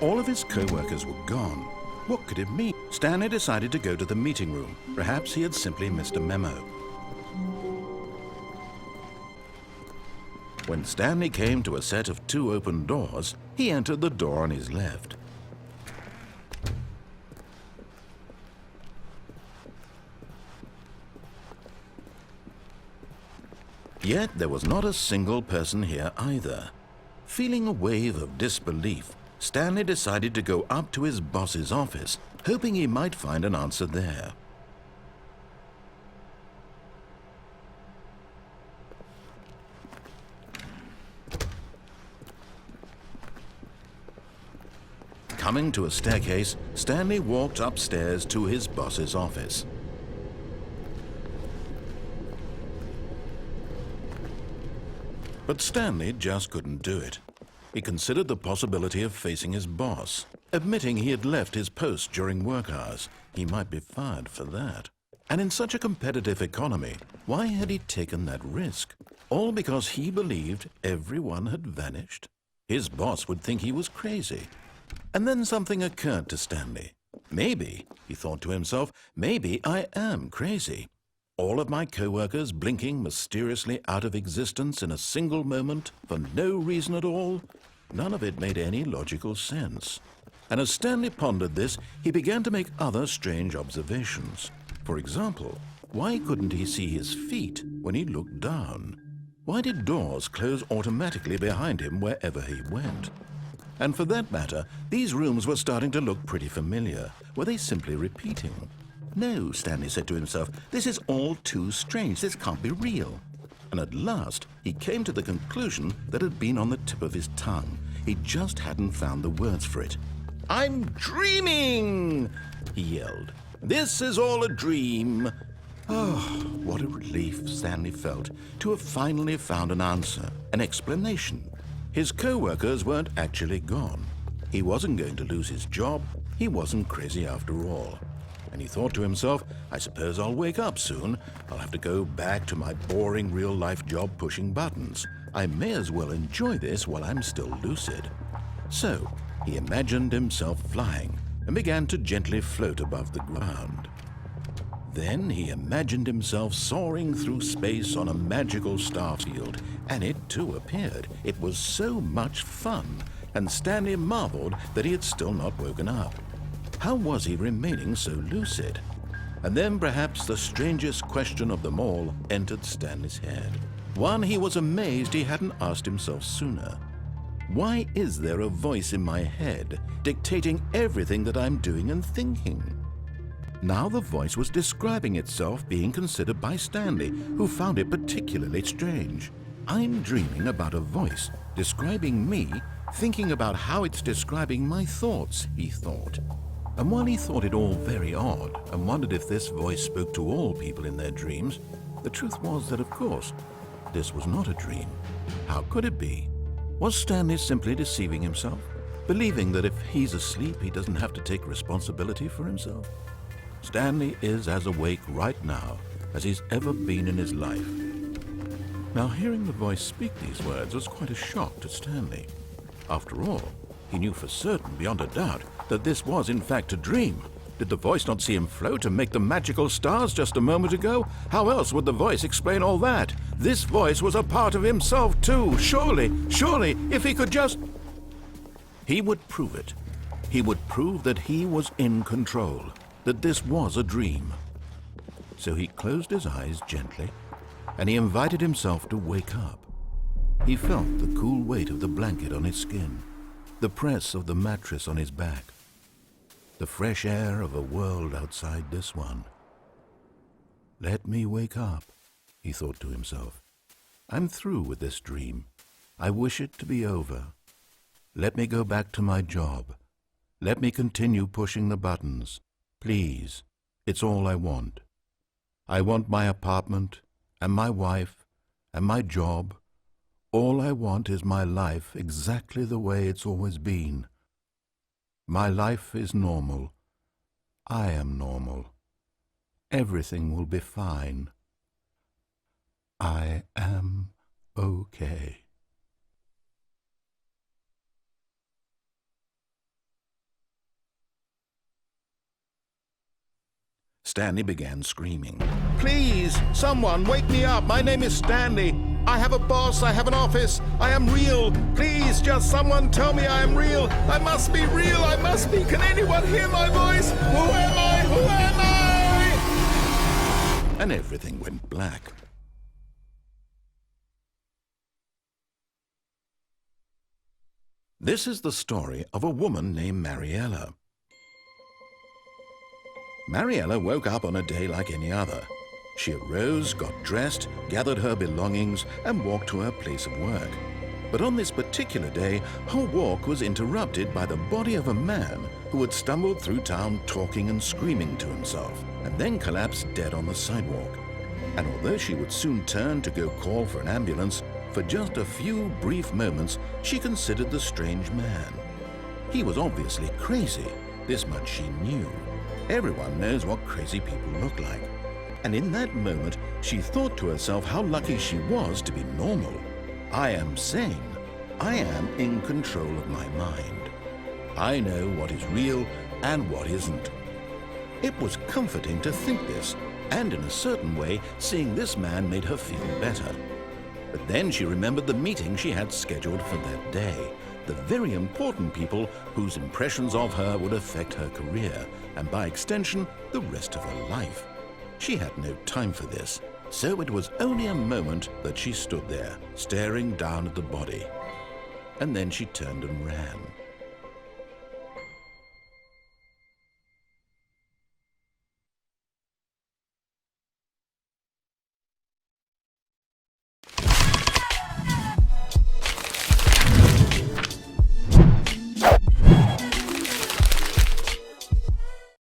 All of his co-workers were gone. What could it mean? Stanley decided to go to the meeting room. Perhaps he had simply missed a memo. When Stanley came to a set of 2 open doors, he entered the door on his left. Yet there was not a single person here either. Feeling a wave of disbelief, Stanley decided to go up to his boss's office, hoping he might find an answer there. Coming to a staircase, Stanley walked upstairs to his boss's office. But Stanley just couldn't do it. He considered the possibility of facing his boss, admitting he had left his post during work hours. He might be fired for that. And in such a competitive economy, why had he taken that risk? All because he believed everyone had vanished? His boss would think he was crazy. And then something occurred to Stanley. Maybe, he thought to himself, maybe I am crazy. All of my co-workers blinking mysteriously out of existence in a single moment for no reason at all? None of it made any logical sense. And as Stanley pondered this, he began to make other strange observations. For example, why couldn't he see his feet when he looked down? Why did doors close automatically behind him wherever he went? And for that matter, these rooms were starting to look pretty familiar. Were they simply repeating? No, Stanley said to himself, this is all too strange. This can't be real. And at last, he came to the conclusion that had been on the tip of his tongue. He just hadn't found the words for it. "I'm dreaming!" he yelled. "This is all a dream." Oh, what a relief Stanley felt to have finally found an answer, an explanation. His co-workers weren't actually gone. He wasn't going to lose his job. He wasn't crazy after all. And he thought to himself, I suppose I'll wake up soon. I'll have to go back to my boring real-life job pushing buttons. I may as well enjoy this while I'm still lucid. So he imagined himself flying and began to gently float above the ground. Then he imagined himself soaring through space on a magical star field, and it too appeared. It was so much fun, and Stanley marveled that he had still not woken up. How was he remaining so lucid? And then perhaps the strangest question of them all entered Stanley's head. One he was amazed he hadn't asked himself sooner. Why is there a voice in my head dictating everything that I'm doing and thinking? Now the voice was describing itself being considered by Stanley, who found it particularly strange. I'm dreaming about a voice describing me, thinking about how it's describing my thoughts, he thought. And while he thought it all very odd and wondered if this voice spoke to all people in their dreams, the truth was that, of course, this was not a dream. How could it be? Was Stanley simply deceiving himself, believing that if he's asleep, he doesn't have to take responsibility for himself? Stanley is as awake right now as he's ever been in his life. Now, hearing the voice speak these words was quite a shock to Stanley. After all, he knew for certain, beyond a doubt, that this was in fact a dream. Did the voice not see him float and make the magical stars just a moment ago? How else would the voice explain all that? This voice was a part of himself too. Surely, if he could just... He would prove it. He would prove that he was in control, that this was a dream. So he closed his eyes gently, and he invited himself to wake up. He felt the cool weight of the blanket on his skin, the press of the mattress on his back, the fresh air of a world outside this one. Let me wake up, he thought to himself. I'm through with this dream. I wish it to be over. Let me go back to my job. Let me continue pushing the buttons. Please, it's all I want. I want my apartment and my wife and my job. All I want is my life exactly the way it's always been. My life is normal. I am normal. Everything will be fine. I am okay. Stanley began screaming. "Please, someone, wake me up. My name is Stanley. I have a boss. I have an office. I am real. Please, just someone tell me I am real. I must be real. I must be. Can anyone hear my voice? Who am I? Who am I?" And everything went black. This is the story of a woman named Mariella. Mariella woke up on a day like any other. She arose, got dressed, gathered her belongings, and walked to her place of work. But on this particular day, her walk was interrupted by the body of a man who had stumbled through town talking and screaming to himself, and then collapsed dead on the sidewalk. And although she would soon turn to go call for an ambulance, for just a few brief moments, she considered the strange man. He was obviously crazy. This much she knew. Everyone knows what crazy people look like. And in that moment, she thought to herself how lucky she was to be normal. I am sane. I am in control of my mind. I know what is real and what isn't. It was comforting to think this, and in a certain way, seeing this man made her feel better. But then she remembered the meeting she had scheduled for that day, the very important people whose impressions of her would affect her career, and by extension, the rest of her life. She had no time for this, so it was only a moment that she stood there, staring down at the body. And then she turned and ran.